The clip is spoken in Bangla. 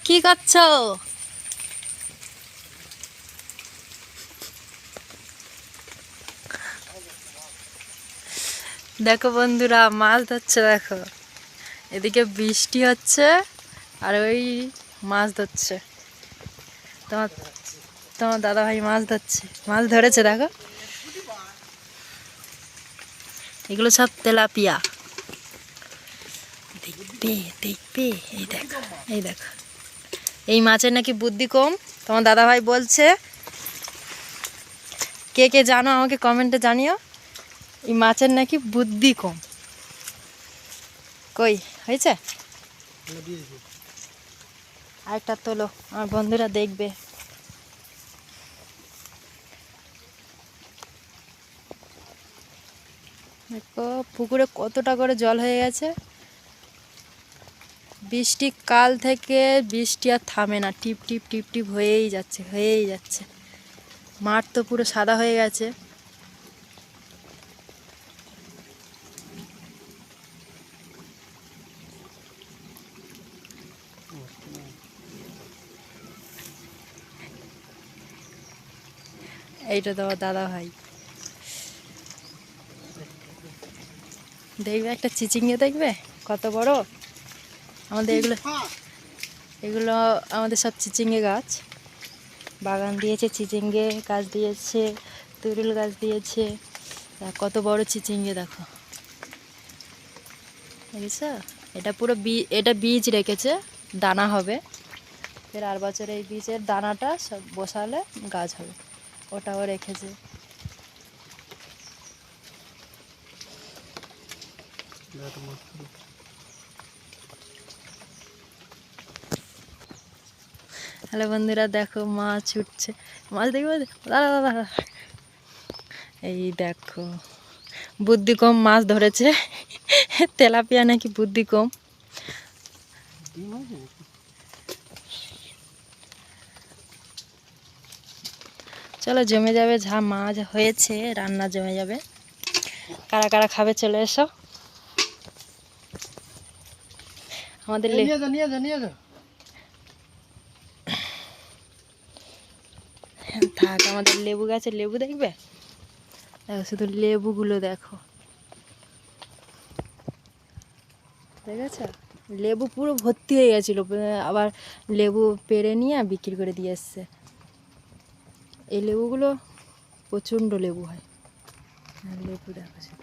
কি করছো? দেখো বন্ধুরা, মাছ ধরছে। দেখো এদিকে বৃষ্টি হচ্ছে আর ওই মাছ ধরছে। তোমার তোমার দাদা ভাই মাছ ধরছে, মাছ ধরেছে। দেখো এগুলো সব তেলাপিয়া। দেখবে দেখবে, এই দেখো এই দেখো, এই মাছের নাকি বুদ্ধি কম। তোমার দাদা ভাই বলছে। কে কে জানো আমাকে কমেন্টে জানিও। এই মাছের নাকি বুদ্ধি কম। কই হয়েছে? আরেকটা তোলো, আমার বন্ধুরা দেখবে। দেখো পুকুরে কতটা করে জল হয়ে গেছে। বৃষ্টি কাল থেকে বৃষ্টি আর থামে না, টিপ টিপ টিপ টিপ হয়েই যাচ্ছে হয়েই যাচ্ছে। মাঠ তো পুরো সাদা হয়ে গেছে। এইটা তোমার দাদা ভাই। দেখবে একটা চিচিঙ্গে, দেখবে কত বড়। আমাদের এগুলো এগুলো আমাদের সব চিচিঙ্গে গাছ। বাগান দিয়েছে, চিচিঙ্গে গাছ দিয়েছে, তুরুল গাছ দিয়েছে। কত বড় চিচিঙ্গে দেখো, দেখেছো? এটা পুরো এটা বীজ রেখেছে, দানা হবে। ফের আর বছর এই বীজের দানাটা সব বসালে গাছ হবে, ওটাও রেখেছে। হ্যালো বন্ধুরা, দেখো মাছ উঠছে। মাছ দেখবে, দাদা দাদা। এই দেখো বুদ্ধি কম মাছ ধরেছে। তেলাপিয়া নাকি বুদ্ধি কম। চলো জমে যাবে, যা মাছ হয়েছে রান্না জমে যাবে। কারা কারা খাবে চলে এসো। আমাদের থাক, আমাদের লেবু গাছে লেবু দেখবে। দেখো শুধু লেবুগুলো দেখো, দেখেছ? লেবু পুরো ভর্তি হয়ে গেছিলো। আবার লেবু পেড়ে নিয়ে বিক্রি করে দিয়ে এসছে। এই লেবুগুলো প্রচণ্ড লেবু হয়। লেবু দেখো।